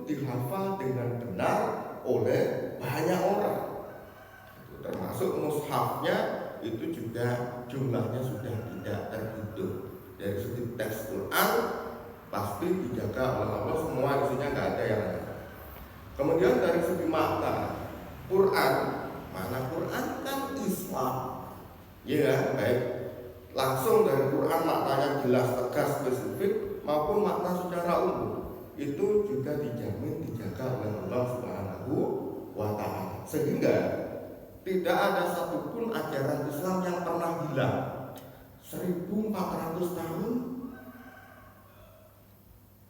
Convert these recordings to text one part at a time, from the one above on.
dihafal dengan benar oleh banyak orang. Termasuk mushafnya itu juga jumlahnya sudah tidak terhitung. Dari segi teks Quran pasti dijaga oleh Allah, semua isinya nggak ada yang lain. Kemudian dari segi makna Quran, makna Quran kan Islam, ya baik langsung dari Quran maknanya jelas, tegas, spesifik maupun makna secara umum itu juga dijamin dijaga oleh Allah Subhanahu wa Ta'ala, sehingga tidak ada satupun ajaran Islam yang pernah hilang. 1400 tahun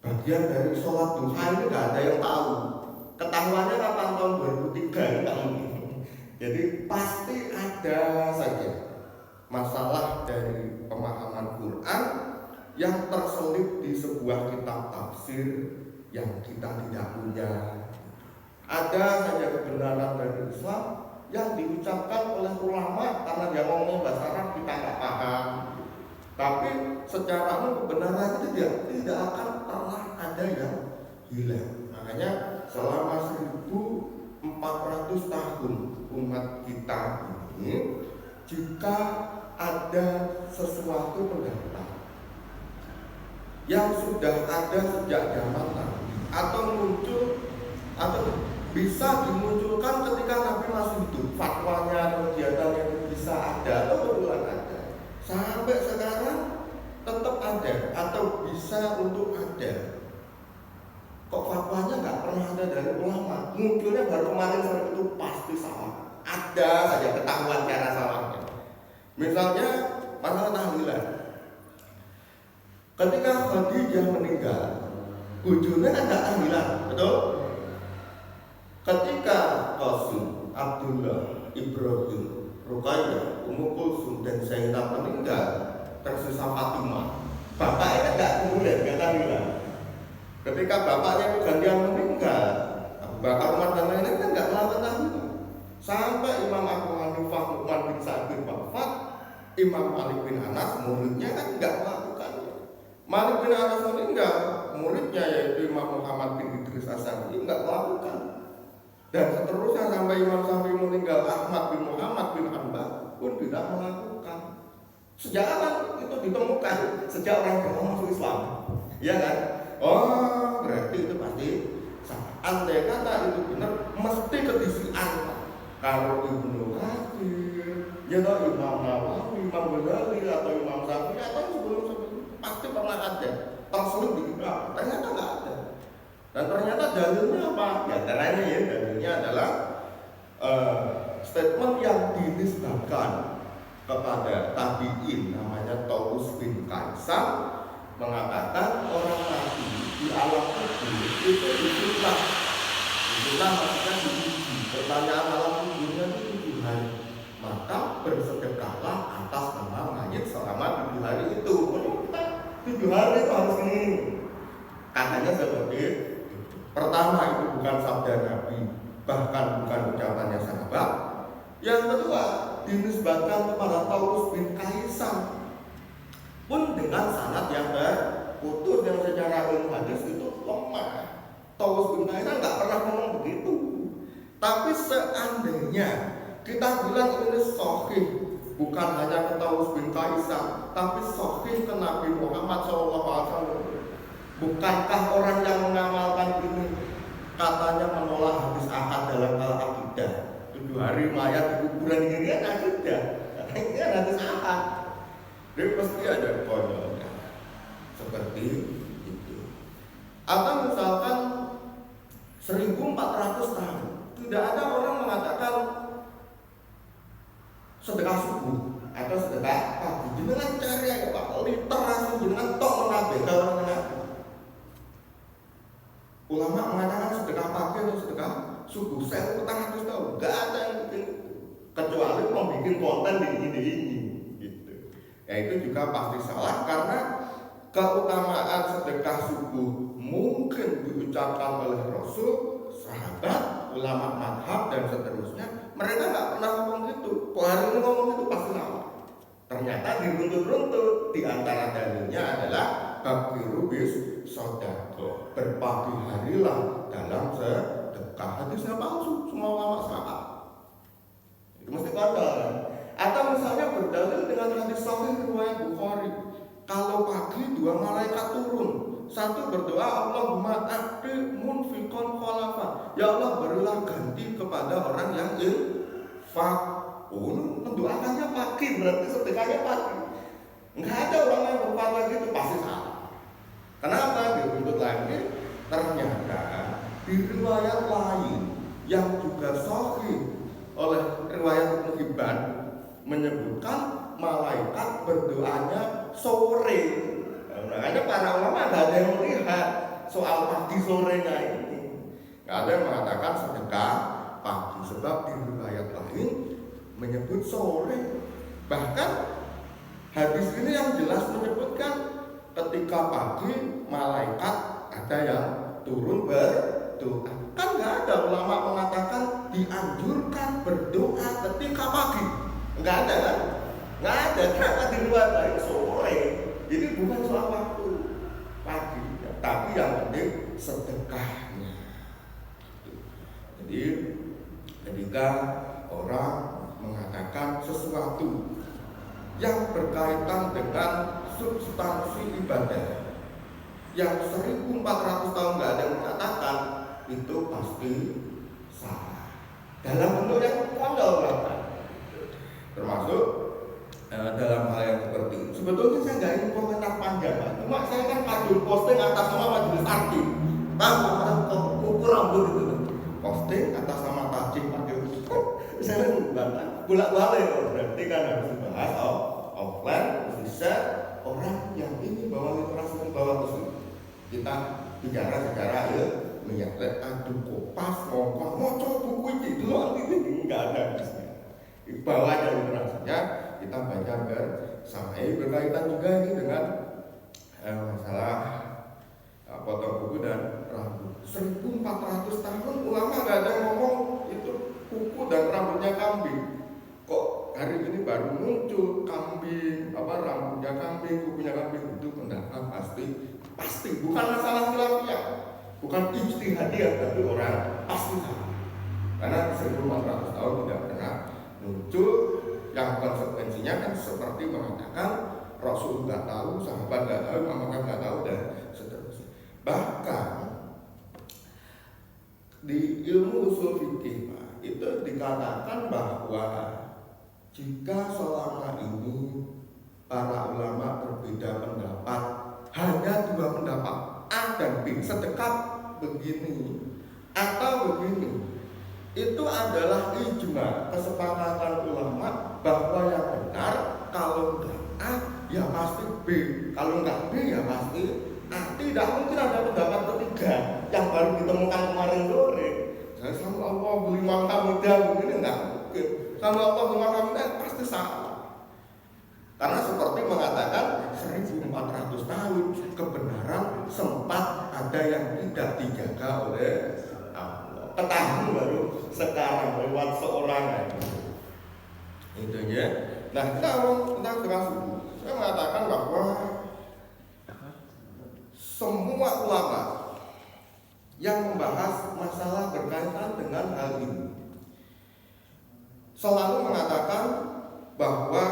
bagian dari sholat duha ini nggak ada yang tahu. Ketahuannya kapan? Tahun 2003 tahun ini. Jadi pasti ada saja masalah dari pemahaman Quran yang terselip di sebuah kitab tafsir yang kita tidak punya. Ada saja kebenaran dari Islam yang diucapkan oleh ulama karena dia ngomong bahasa Arab kita nggak paham. Tapi secara umum kebenaran itu tidak akan pernah ada yang hilang. Makanya selama 1400 tahun umat kita ini, jika ada sesuatu pendapat yang sudah ada sejak zaman Nabi atau muncul atau bisa dimunculkan ketika Nabi masih hidup, fatwanya, kegiatannya itu bisa ada atau berulang ada, sampai sekarang tetap ada atau bisa untuk ada. Kok fatwanya nggak pernah ada dari ulama, munculnya baru kemarin sampai itu pasti salah. Ada saja ketahuan cara salahnya. Misalnya masalah tahlilan. Ketika Khadijah meninggal, bujurnya kan nggak tahlilan, betul? Ketika Qasim, Abdullah, Ibrahim, Ruqayyah, Ummu Kulsum dan Zainab meninggal, tersisa Fatimah. Bapaknya kan nggak kemudian nggak tahlilan. Ketika bapaknya itu gantian meninggal, Abu Bakar, Umar dan lain-lain kan nggak melakukan tahlilan. Sampai Imam Abu Hanifah Nu'man bin Sa'id wafat, Imam Malik bin Anas muridnya kan nggak melakukan. Malik bin Anas meninggal, muridnya yaitu Imam Muhammad bin Idris As-Syafi'i nggak melakukan. Dan seterusnya sampai Imam Syafi'i meninggal, Ahmad bin Muhammad bin Hanbal pun tidak melakukan. Sejak kapan itu ditemukan? Sejak orang Jawa masuk Islam, ya kan? Oh, berarti itu pasti salah. Andai kata itu benar, mesti kedisian. Kalau Ibnu Katsir, ya Imam Nawawi, Imam Ghazali atau Imam Syafi'i atau sebelum pasti pernah ada. Terselip di kitab, ternyata nggak ada. Dan ternyata dalilnya apa? Ya caranya ya, dalilnya adalah statement yang dinisbahkan kepada tabi'in namanya Taus bin Kaisan, mengatakan orang mati di alam kubur itu disulah maksudnya diuji. Pertanyaan alam kuburnya itu 7 hari, maka bersedekahlah atas nama mayit selama 7 hari itu. 7 hari itu harus ini. Katanya seperti itu. Pertama, itu bukan sabda Nabi, bahkan bukan ucapannya sahabat. Yang kedua, dinisbatkan kepada Taus bin Kaisan, pun dengan sanad yang terputus, yang secara ilmu hadis itu lemah. Taus bin Kaisan nggak pernah ngomong begitu. Tapi seandainya kita bilang ini sahih, bukan hanya ke Taus bin Kaisan, tapi sahih ke Nabi Muhammad SAW. Bukankah orang yang mengamalkan ini katanya menolak hadis ahad dalam hal akidah? 7 hari mayat di kuburan ini kan akidah, katanya hadis ahad. Jadi pasti ada konyolnya seperti itu. Atau misalkan 1400 tahun tidak ada orang mengatakan sedekah subuh atau sedekah pagi. Jenengan cari ya Pak, literasi jenengan tok menabeh orang menabeh. Ulama mengatakan sedekah pagi atau sedekah subuh 1400 tahun nggak ada yang bikin, kecuali membuat konten di ini gitu. Ya itu juga pasti salah, karena keutamaan sedekah subuh mungkin diucapkan oleh Rasul, sahabat, ulama madhab dan seterusnya. Mereka nggak pernah ngomong gitu. Kok hari ini ngomong itu pasti salah. Ternyata diruntut-runtut. Di antara dalilnya adalah bakiru bis sodako, berbagi harilah dalam sedekah. Hadisnya palsu, semua ulama sepakat. Itu mesti kondol kan? Atau misalnya berdalil dengan hadis sahih riwayat Bukhari. Kalau pagi 2 malaikat turun, satu berdoa, Allahumma a'ti munfiqan khalafa. Ya Allah, berilah ganti kepada orang yang infak. Oh, mendoakannya pagi, berarti sedekahnya pagi. Enggak ada orang yang berdoa lagi itu pasti salah. Kenapa? Diruntut lagi, ternyata di riwayat lain yang juga sahih oleh riwayat Ibnu Hibban menyebutkan malaikat berdoanya sore. Makanya para ulama tidak ada yang melihat soal pagi sorenya ini. Tidak ada yang mengatakan sedekah pagi, sebab di riwayat lain menyebut sore. Bahkan hadis ini yang jelas menyebutkan ketika pagi malaikat ada yang turun berdoa. Kan nggak ada ulama mengatakan dianjurkan berdoa ketika pagi. Nggak ada kan? Nggak ada. Kenapa di riwayat lain sore? Jadi bukan soal waktu pagi, tapi yang penting sedekahnya. Jadi ketika orang mengatakan sesuatu yang berkaitan dengan substansi ibadah yang 1400 tahun nggak ada yang mengatakan, itu pasti salah dalam bentuk yang kondol bahkan. Termasuk dalam hal yang seperti itu. Sebetulnya saya nggak ingin komentar panjang, cuma saya kan kajul posting atas nama majelis arti, ukur rambut itu, posting atas nama tajik pakai saya bantah bolak-balik. Berarti kan harus dibahas offline, bisa orang yang ini bawa literasi bawa ke sini. Kita bicara secara ilmiah, aduh kopas ngomong mau coba buku ini dulu, ini nggak ada habisnya. Bawa aja literasinya, kita baca bersama. Ini berkaitan juga ini dengan masalah potong kuku dan rambut. 1400 tahun ulama nggak ada ngomong itu kuku dan rambutnya kambing. Kok hari ini baru muncul kambing, rambutnya kambing, kukunya kambing? Itu pendapat pasti bukan masalah khilafiyah, bukan ijtihadiyah, tapi orang pasti salah. Karena 1400 tahun tidak pernah muncul yang konsekuensinya kan seperti mengatakan Rasul nggak tahu, sahabat nggak tahu, Muhammad nggak tahu, dan seterusnya. Bahkan di ilmu usul fikih itu dikatakan bahwa jika selama ini para ulama berbeda pendapat, hanya 2 pendapat A dan B, sedekap begini atau begini, itu adalah ijma, kesepakatan ulama bahwa yang benar kalau enggak A ya pasti B, kalau enggak B ya pasti A. Tidak mungkin ada pendapat ketiga yang baru ditemukan kemarin sore. Saya sama Allah beli makan muda begini enggak mungkin. Sama Allah beli makan muda pasti salah. Karena seperti mengatakan 1400 tahun kebenaran sempat ada yang tidak dijaga oleh Allah. Ketahuan baru sekarang lewat seorang itu ya. Nah, kita ngomong tentang dengan suku. Saya mengatakan bahwa semua ulama yang membahas masalah berkaitan dengan hal ini selalu mengatakan bahwa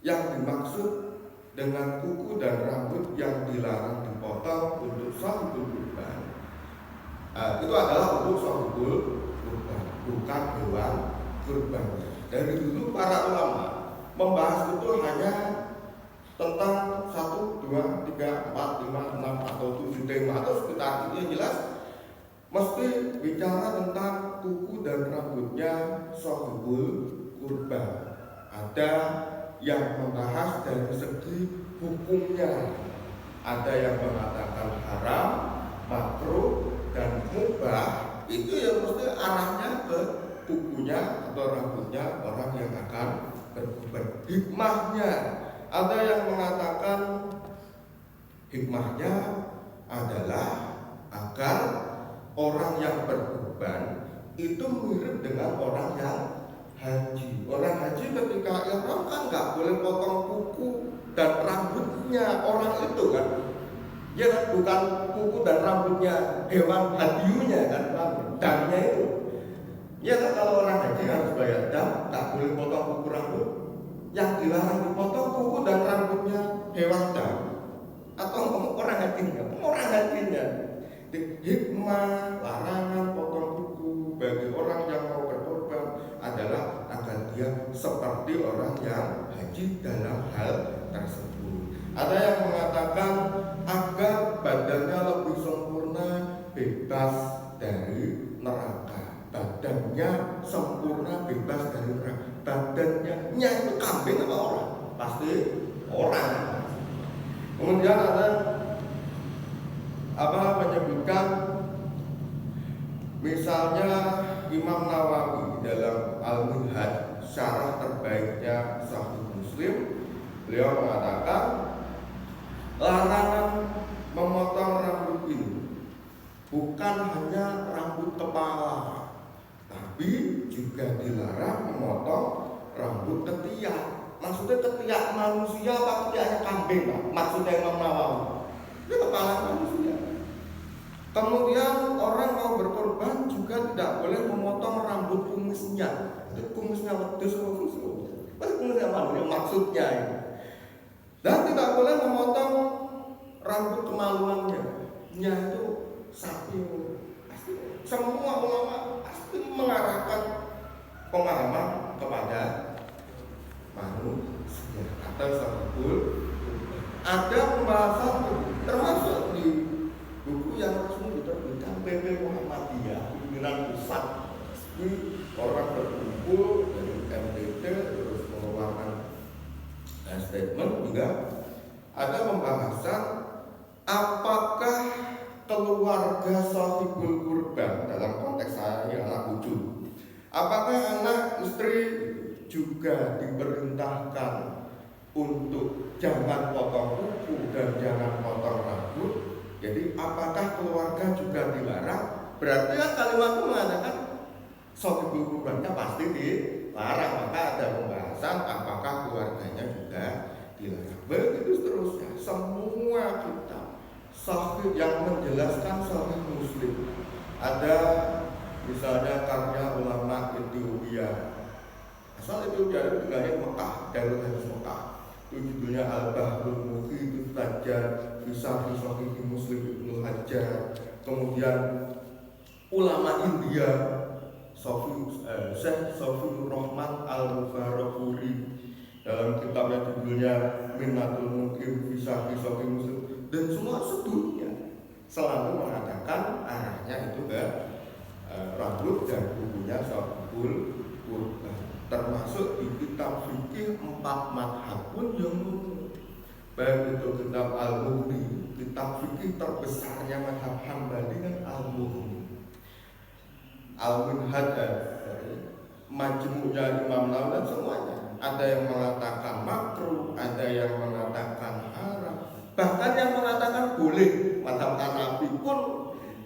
yang dimaksud dengan kuku dan rambut yang dilarang dipotong untuk shahidul kurban itu adalah untuk shahidul kurban, bukan hewan kurbannya. Dari dulu para ulama membahas itu hanya tentang 1, 2, 3, 4, 5, 6 atau 7 tema atau sekitar itu. Yang jelas mesti bicara tentang kuku dan rambutnya shahidul kurban. Ada yang membahas dari segi hukumnya, ada yang mengatakan haram, makruh, dan mubah. Itu yang mesti arahnya ke kukunya atau rambutnya orang yang akan berkurban. Hikmahnya, ada yang mengatakan hikmahnya adalah agar orang yang berkurban itu mirip dengan orang yang haji. Orang haji ketika ihram kan nggak boleh potong kuku dan rambutnya orang itu kan. Ya kan, bukan kuku dan rambutnya hewan hadiunya kan, damnya itu. Ya kan, kalau orang haji harus bayar dam, tak boleh potong kuku rambut. Yang dilarang dipotong kuku dan rambutnya hewan dam atau orang hajinya. Hikmah larangan potong kuku bagi orang yang mau berkorban adalah agar dia seperti orang yang haji dalam hal tersebut. Ada yang mengatakan agar badannya lebih sempurna, bebas dari neraka. Badannya sempurna, bebas dari neraka. Badannya itu kambing apa orang? Pasti orang. Kemudian ada menyebutkan misalnya Imam Nawawi dalam Al-Minhaj, syarah terbaiknya Sahih Muslim, beliau mengatakan larangan memotong rambut ini bukan hanya rambut kepala, tapi juga dilarang memotong rambut ketiak. Maksudnya ketiak manusia apa ketiaknya kambing, Pak? Maksudnya Imam Nawawi itu kepala manusia. Kemudian orang mau berkorban juga tidak boleh memotong rambut kumisnya. Itu kumisnya wedhus, kumisnya manusia maksudnya itu. Dan tidak boleh memotong rambut kemaluannya. Nya itu sapi. Semua ulama pasti mengarahkan pemahaman kepada manusia atau sebetul. Ada pembahasan termasuk di buku yang resmi diterbitkan PP Muhammadiyah, pimpinan pusat. Ini orang berkumpul dari MTT terus mengeluarkan statement juga. Ada pembahasan apakah keluarga sahibul kurban, dalam konteks saya ini anak cucu, apakah anak istri juga diperintahkan untuk jangan potong kuku dan jangan potong rambut? Jadi apakah keluarga juga dilarang? Berarti kan kalimat itu mengatakan sahibul kurbannya pasti dilarang. Maka ada pembahasan apakah keluarganya juga dilarang. Begitu seterusnya. Semua kitab sahih yang menjelaskan Sahih Muslim. Ada misalnya karya ulama Ethiopia. Asal Ethiopia itu tinggalnya Mekah, Darul Hadis Mekah. Itu judulnya Al-Bahrul Muhit Tajjar Bisa Sahih Muslim Ibnu Hajar. Kemudian ulama India Syekh Safiur Rahman Al-Mubarakpuri dalam kitabnya judulnya Minnatul Mukim Bisa Sahih Muslim, dan semua sedunia selalu mengatakan arahnya itu ke rambut dan kukunya sahibul kurban. Termasuk di kitab fikih 4 madhab pun yang baik itu kitab Al-Mughni, kitab fikih terbesarnya madhab Hambali kan Al-Mughni, Al-Minhaj, majmu'nya Imam Nawawi, dan semuanya. Ada yang mengatakan makruh, ada yang mengatakan haram, bahkan yang mengatakan boleh. Madhab Hanafi pun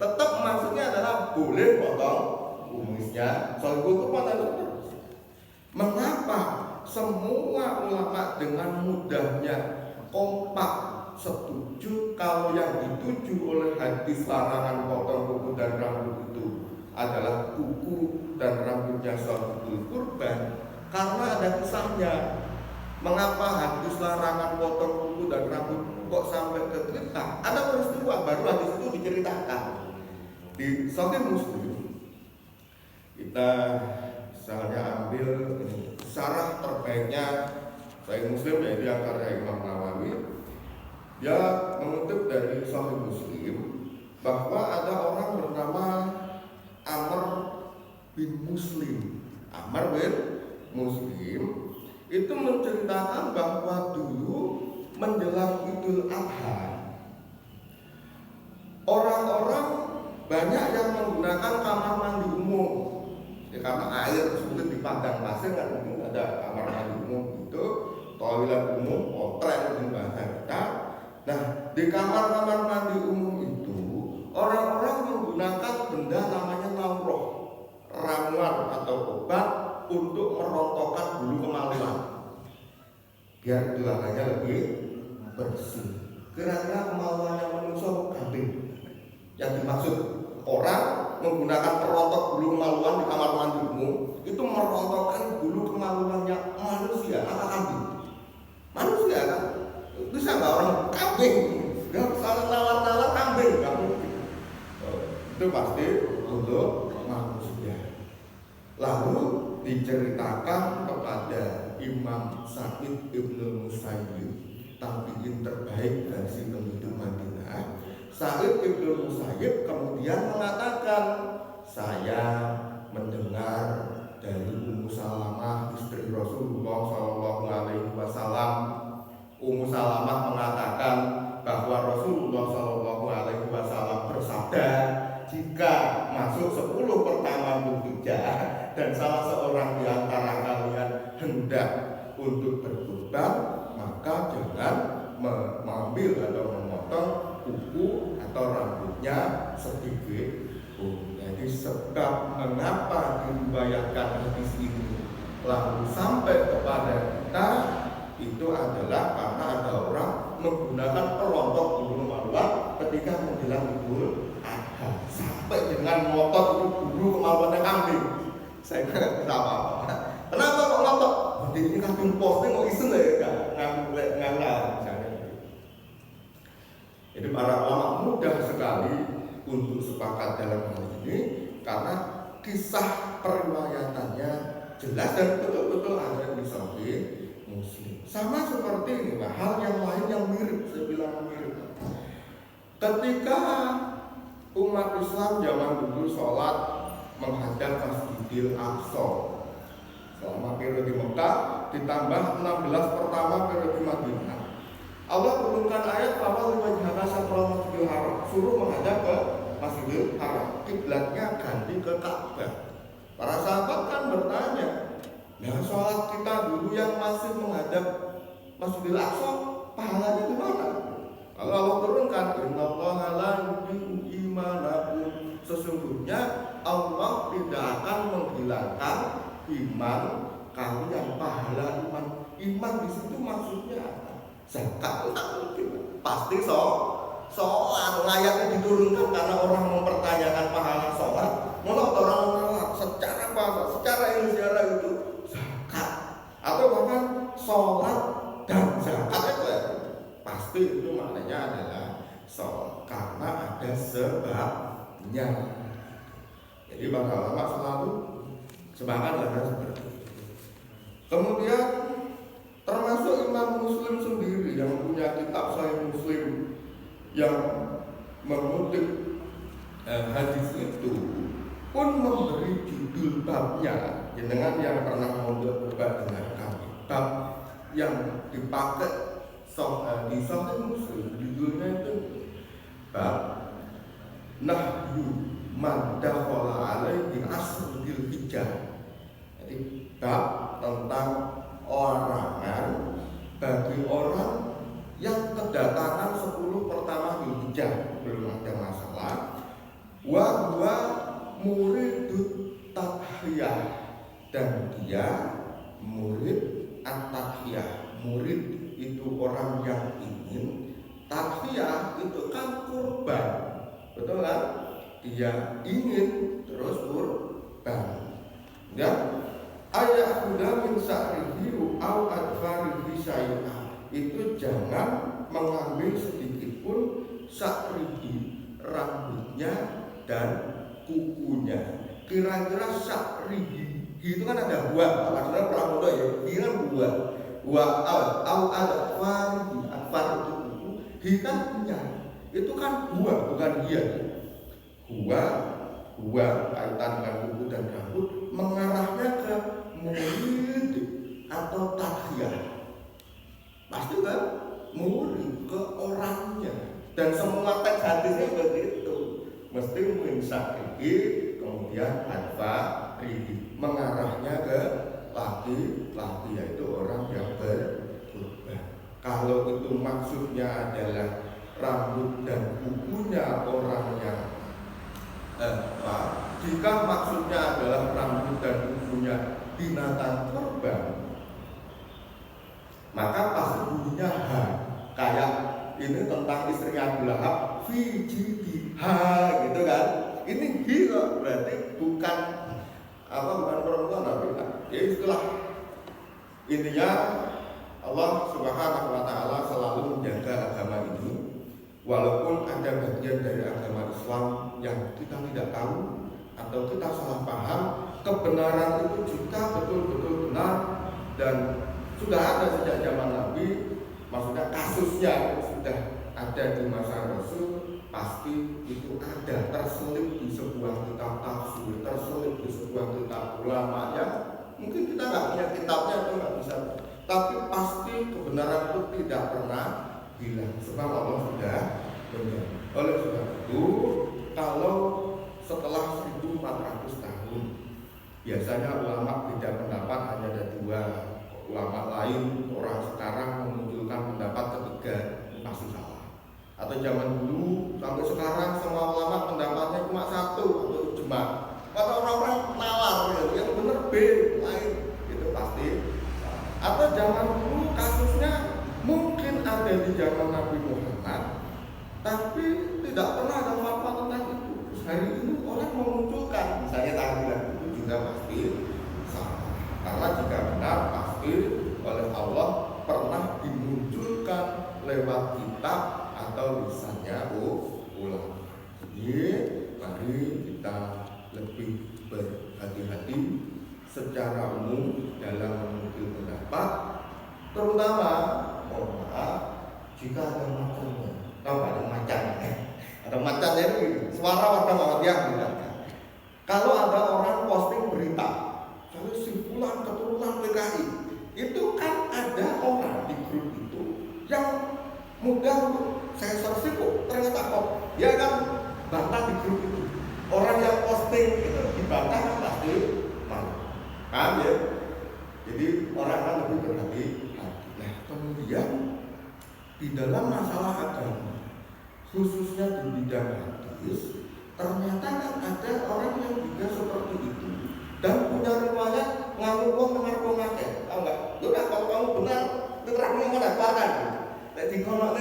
tetap maksudnya adalah boleh potong kumisnya. Soal itu terus. Mengapa semua ulama dengan mudahnya kompak setuju kalau yang dituju oleh hadis larangan potong kuku dan rambut itu adalah kuku dan rambutnya sahibul kurban? Karena ada kisahnya. Mengapa hadis larangan potong kuku dan rambut kok sampai ke kita? Ada peristiwa baru hadis itu diceritakan di Sahih Muslim. Kita misalnya ambil syarah terbaiknya Sahih Muslim, yaitu yang karya Imam Nawawi. Dia mengutip dari Sahih Muslim bahwa ada orang bernama Amr bin Muslim. Amr bin Muslim itu menceritakan bahwa dulu menjelang Idul Adha, orang-orang banyak yang menggunakan kamar mandi umum. Ya, karena air sulit di padang pasir kan, mungkin ada kamar mandi umum itu, toilet umum, hotel di bahasa kita. Nah, di kamar-kamar mandi umum itu orang-orang menggunakan benda namanya naurah, ramuan atau obat untuk merontokkan bulu kemaluan biar tulangannya lebih bersih. Kira-kira kemaluannya manusia kambing. Yang dimaksud orang menggunakan perontok bulu kemaluan di kamar mandimu itu merontokkan bulu kemaluannya manusia apa kambing? Manusia kan? Bisa nggak orang kambing? Nggak salah nalar kambing kamu. Itu pasti untuk manusia. Lalu diceritakan kepada Imam Sa'id Ibnu Musayyib, tabi'in terbaik versi penduduk Madinah. Sa'id Ibnu Musayyib kemudian mengatakan, saya mendengar dari Ummu Salamah istri Rasulullah SAW. Ummu Salamah mengatakan bahwa Rasulullah SAW bersabda, jika masuk 10 pertama Dzulhijjah dan salah seorang di antara kalian hendak untuk berkurban, maka jangan mengambil atau memotong kuku atau rambutnya sedikit pun. Jadi sebab mengapa diriwayatkan hadis ini lalu sampai kepada kita itu adalah karena ada orang menggunakan perontok bulu kemaluan ketika menjelang Idul Adha sampai dengan motor itu bulu kemaluannya kambing. Saya nggak apa-apa. Kenapa kok ngotot? Ini kambing posting kok iseng ya nggak misalnya. Jadi para ulama mudah sekali untuk sepakat dalam hal ini karena kisah periwayatannya jelas dan betul-betul ada di Sahih Muslim. Sama seperti ini, hal yang lain yang mirip, saya bilang mirip. Ketika umat Islam zaman dulu sholat menghadap Masjidil Aqsa selama periode Mekah ditambah 16 pertama periode Madinah, Allah turunkan ayat bahwa wajhaka syatral Masjidil Haram, suruh menghadap ke Masjidil Haram, kiblatnya ganti ke Ka'bah. Para sahabat kan bertanya, nah sholat kita dulu yang masih menghadap Masjidil Aqsa pahalanya gimana? Lalu Allah turunkan, innallaha la yudhi'u imanakum, sesungguhnya Allah tidak akan menghilangkan iman kalian, pahala iman. Iman di situ maksudnya apa? Zakat pasti sholat. Ayatnya diturunkan karena orang mempertanyakan pahala sholat. Menurut orang menolak secara bahasa, secara secara itu zakat atau bahkan sholat dan zakat itu ya, pasti itu maknanya adalah sholat karena ada sebabnya. Jadi para ulama selalu sepakat dengan seperti itu. Kemudian termasuk Imam Muslim sendiri yang punya kitab Sahih Muslim yang mengutip hadis itu pun memberi judul babnya, dengan yang pernah mondok debat dengan kami, bab yang dipakai di Sahih Muslim judulnya itu bab nahyu man dakhala alaihi asr Dzulhijjah. Jadi bab tentang larangan bagi orang yang kedatangan 10 pertama Dzulhijjah belum ada masalah, wa huwa muridut tathiyah, dan dia murid at-tathiyah. Murid itu orang yang ingin, tathiyah itu kan kurban, betul kan? Dia ingin terus kurban. Ya, ayat udah min sa'rihi au adfarihi syai'ah, itu jangan mengambil sedikit pun sa'rihi, rambutnya dan kukunya. Kira-kira sa'rihi itu kan ada buah, maksudnya pramuda ya, ini kan buah. Buah au adfarihi, adfar itu kuku, hi kan punya. Itu kan buah, bukan dia. Huwa kaitan dengan kuku dan rambut mengarahnya ke murid atau tathiyah. Pasti kan murid ke orangnya, dan semua teks hadisnya begitu. Mesti min sa'rihi kemudian adfarihi, mengarahnya ke laki-laki, yaitu orang yang berkurban. Kalau itu maksudnya adalah rambut dan kukunya orang yang jika maksudnya adalah rambut dan kukunya binatang kurban, maka pasti bunyinya ha, kayak ini tentang istrinya Abu Lahab, Fijidiha, gitu kan. Ini hi berarti bukan perempuan, tapi ya itulah intinya. Allah Subhanahu wa Ta'ala selalu menjaga agama ini, walaupun ada bagian dari agama Islam yang kita tidak tahu atau kita salah paham. Kebenaran itu juga betul-betul benar dan sudah ada sejak zaman Nabi. Maksudnya kasusnya sudah ada di masa Rasul, pasti itu ada terselip di sebuah kitab tafsir, terselip di sebuah kitab ulama ya. Mungkin kita nggak punya kitabnya itu nggak bisa, tapi pasti kebenaran itu tidak pernah hilang sebab Allah sudah menjaga. Oleh sebab itu, kalau setelah 1400 tahun biasanya ulama beda pendapat hanya ada dua. Ulama lain, orang sekarang memunculkan pendapat ketiga, ini pasti salah. Atau zaman dulu sampai sekarang semua ulama pendapatnya cuma satu atau ijma. Atau orang-orang nalar yang benar B lain, itu pasti salah. Atau zaman dulu kasusnya mungkin ada di zaman Nabi Muhammad, tapi tidak pernah ada fatwa tentang itu. Terus hari ini orang memunculkan, misalnya tahlilan itu juga pasti salah. Karena jika benar pasti oleh Allah pernah dimunculkan lewat kitab atau lisannya ulama. Jadi mari kita lebih berhati-hati secara umum dalam mengambil pendapat, terutama mohon maaf jika ada macannya. Tahu ada macannya? Ada macannya itu suara warga Muhammadiyah gitu. Kalau ada orang posting berita kalau simpulan keturunan PKI, itu kan ada orang di grup itu yang mudah untuk saya searching kok ternyata kok ya kan bantah di grup itu. Orang yang posting itu dibantah kan pasti malu, kan ya? Jadi orang kan lebih berhati-hati. Nah kemudian di dalam masalah agama, khususnya di bidang hadis, ternyata kan ada orang yang juga seperti itu. Dan punya riwayat ngaku wong mengaku ngake, tahu nggak? Udah kalau kamu benar, terang mau dapatkan. Jadi kalau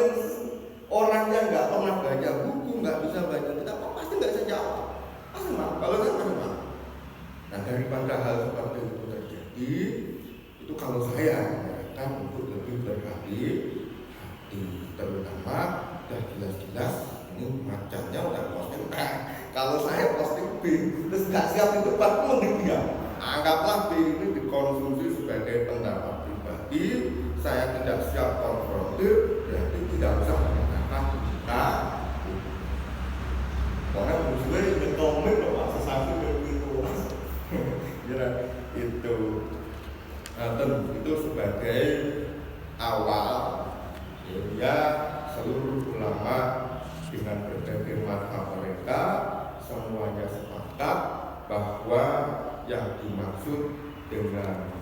orang yang nggak pernah baca buku, nggak bisa baca kitab, pasti nggak bisa jawab. Pasti malu. Kalau saya pasti malu. Nah daripada hal seperti itu terjadi, itu kalau saya menyarankan untuk lebih berhati-hati, terutama dan jelas-jelas ini macannya udah posting kalau saya posting B terus nggak siap itu Pak mending dia anggaplah B ini dikonsumsi sebagai pendapat pribadi, saya tidak siap konfrontir, berarti tidak usah mengatakan karena musuhnya itu komik loh Pak, sesuatu begitu ya itu itu sebagai awal ya seluruh ulama dengan berbagai mazhab mereka semuanya sepakat bahwa yang dimaksud dengan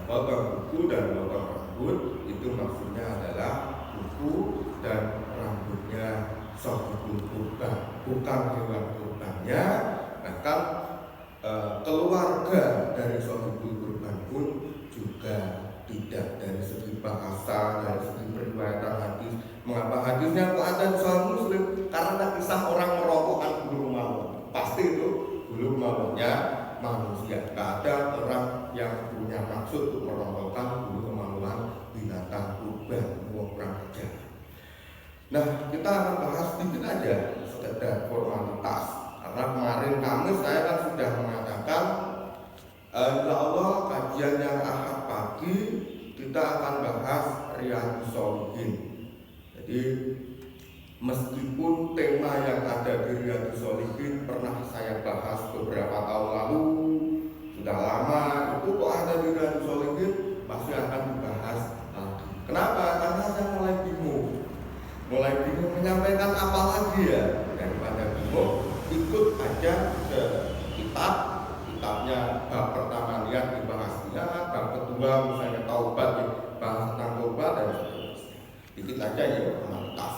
potong kuku dan potong rambut itu maksudnya adalah kuku dan rambutnya sahibul kurban, bukan hewan kurbannya. Bahkan keluarga dari sahibul kurban pun juga tidak, dari segi bahasa, dari segi periwayatan hadis. Mengapa hadisnya kok ada di Sahih Muslim? Karena ada kisah orang merokokkan bulu maut. Pasti itu bulu mautnya manusia. Tidak ada orang yang punya maksud untuk merokokkan bulu kemaluan binatang kurban, orang aja. Nah, kita akan bahas sedikit aja, sekedar formalitas. Karena kemarin Kamis saya kan sudah mengatakan insya Allah kajian yang Ahad pagi kita akan bahas Riyadhus Shalihin. Jadi meskipun tema yang ada di Riyadhus Shalihin pernah saya bahas beberapa tahun lalu, sudah lama, itu kok ada di Riyadhus Shalihin masih akan dibahas lagi. Kenapa? Karena saya mulai bingung menyampaikan apa lagi ya. Daripada bingung, ikut aja ke kitabnya. Bab pertama niat dibahas niat, bab kedua misalnya taubat dibahas tentang taubat dan seterusnya. Dikit aja ya formalitas.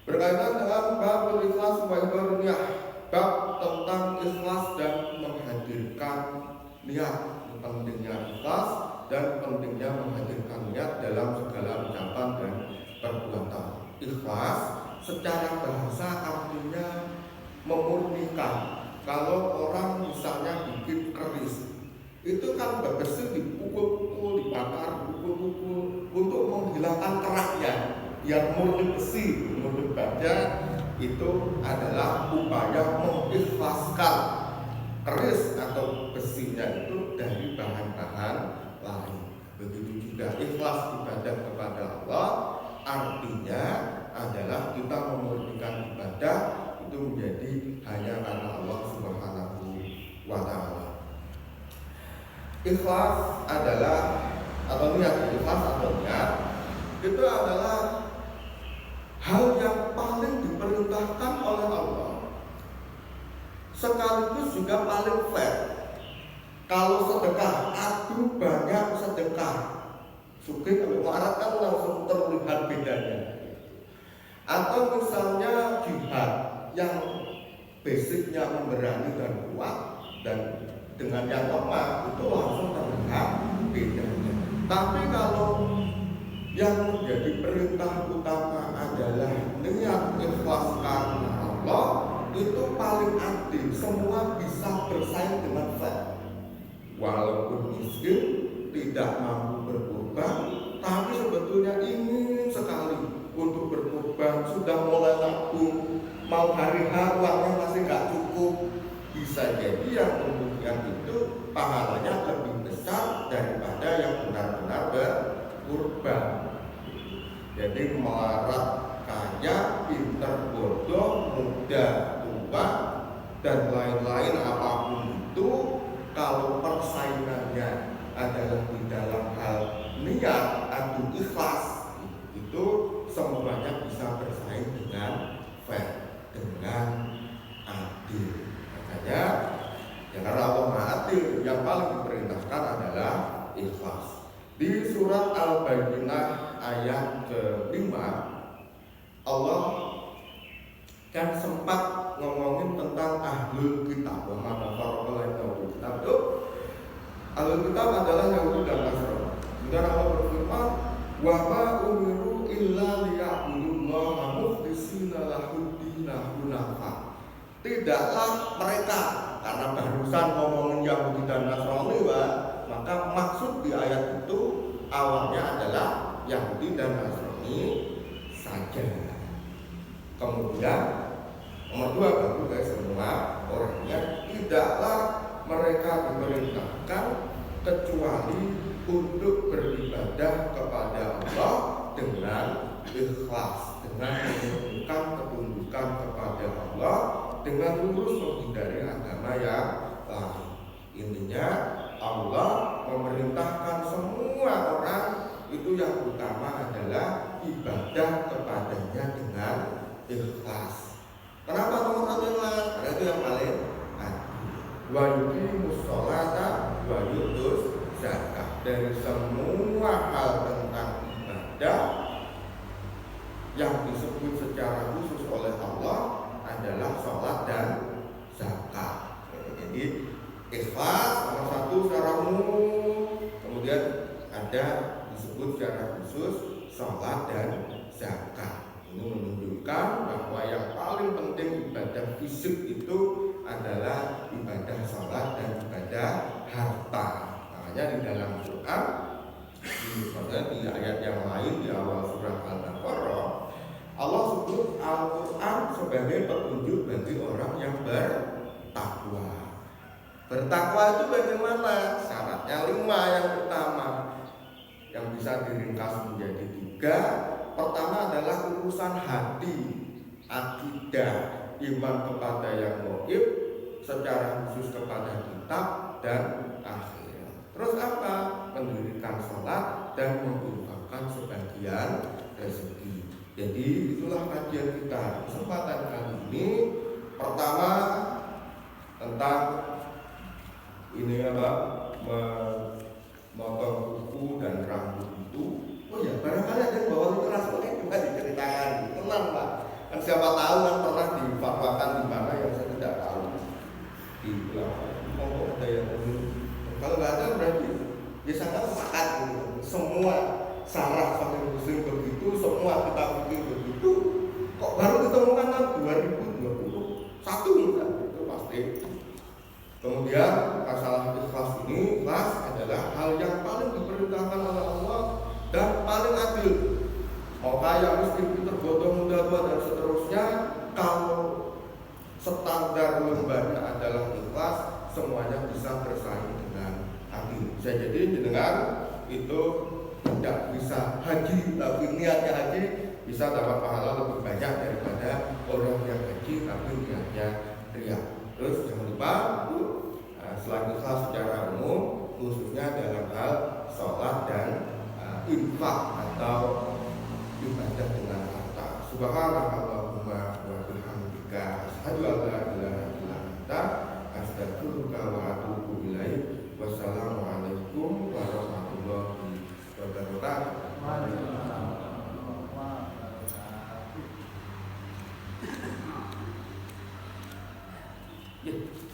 Berkaitan dengan bab ikhlas wa niat, bab tentang ikhlas dan menghadirkan niat, pentingnya ikhlas dan pentingnya menghadirkan niat dalam segala ucapan dan perbuatan. Ikhlas secara bahasa artinya memurnikan. Kalau orang misalnya bikin keris, itu kan besi dipukul-pukul, dibakar, dipukul-pukul untuk menghilangkan keraknya, biar murni besi, murni baja. Itu adalah upaya mengikhlaskan keris atau besinya itu dari bahan-bahan lain. Begitu juga ikhlas ibadah kepada Allah, artinya adalah kita memurnikan ibadah itu menjadi hanya karena Allah Subhanahu wa Ta'ala. Ikhlas adalah atau niat, ikhlas atau niat itu adalah hal yang paling diperintahkan oleh Allah, sekaligus juga paling fair. Kalau sedekah, aduh banyak sedekah, sugih kalau warat kan langsung terlihat bedanya. Atau misalnya jihad yang basicnya memberani dan kuat, dan dengan yang lemah itu langsung terlihat bedanya. Tapi kalau yang menjadi perintah utama adalah niat ikhlas karena Allah, itu paling adil, semua bisa bersaing dengan fair. Walaupun miskin, tidak mampu berkorban, tapi sebetulnya ingin sekali untuk berkorban, sudah mulai nabung, mau hari H uangnya masih nggak cukup. Bisa jadi yang kemudian itu pahalanya lebih besar daripada yang benar-benar berkorban. Jadi melarat, kaya, pinter, bodoh, muda, tua, dan lain-lain apapun itu, kalau persaingannya adalah di dalam hal niat atau ikhlas, itu semuanya bisa bersaing dengan fair, dengan adil. Makanya ya karena Allah Maha Adil, yang paling diperintahkan adalah ikhlas. Di surat Al-Bayyinah ayat ke-5, Allah kan sempat ngomongin tentang ahlul kitab. Wa man farqala ahlul kitab itu, ahlul kitab adalah Yahudi dan Nasrani. Dan Allah berfirman, wa ma umiru illa liya'budullaha mukhlishina lahud-dina hunafa. Tidaklah mereka, karena barusan ngomongin Yahudi dan Nasrani, maka maksud di ayat itu awalnya adalah Yahudi dan Nasrani saja. Kemudian nomor 2 baru semua orangnya, tidaklah mereka diperintahkan kecuali untuk beribadah kepada Allah dengan ikhlas, dengan menunjukkan ketundukan kepada Allah, dengan lurus menghindari agama yang lain. Intinya Allah memerintahkan semua orang itu yang utama adalah ibadah kepadanya dengan ikhlas. Kenapa nomor 1 ikhlas? Karena itu yang paling adil. Wa yuqimus sholata wa yutuz zakah. Dari semua hal tentang ibadah yang disebut secara khusus oleh Allah adalah sholat dan zakat. Jadi ikhlas nomor 1 secara umum, kemudian ada disebut secara khusus sholat dan zakat. Ini menunjukkan bahwa yang paling penting ibadah fisik itu adalah ibadah sholat dan ibadah harta. Makanya di dalam Quran, di ayat yang lain di awal surah Al-Baqarah, Allah sebut Al-Quran sebagai petunjuk bagi orang yang bertakwa. Bertakwa itu bagaimana? Syaratnya 5 yang utama, yang bisa diringkas menjadi 3. Pertama adalah urusan hati, akidah, iman kepada yang gaib, secara khusus kepada kitab dan akhirat. Terus apa? Mendirikan sholat dan menginfakkan sebagian rezeki. Jadi itulah kajian kita kesempatan kali ini. Pertama tentang ini memotong kuku dan rambut itu. Oh ya, barangkali ada yang bawa literas, boleh juga diceritakan. Tenang Pak, kan siapa tahu kan pernah difatwakan di mana yang saya tidak tahu. Di belakang ada yang kalau nggak ada berarti ya sangat sepakat gitu. saraf fakir muslim begitu, semua kita pikir begitu, kok baru ditemukan tahun 2021 enggak? Itu pasti. Kemudian masalah ikhlas ini, ikhlas adalah hal yang paling diperintahkan oleh Allah dan paling adil. Mau kaya, miskin, pinter, bodoh, muda, tua, dan seterusnya, kalau standar lembahnya adalah ikhlas, semuanya bisa bersaing dengan adil. Bisa jadi dengan itu tidak bisa haji, tapi niatnya haji bisa dapat pahala lebih banyak daripada orang yang haji tapi niatnya riya. Terus jangan lupa selain ikhlas secara umum, khususnya dalam hal sholat dan infak atau ibadah dengan harta. Subhanallahumma wa bihamdika asyhadu an la ilaha illa anta astaghfiruka wa atubu ilaik. Wassalamualaikum warahmatullahi wabarakatuh. Yeah.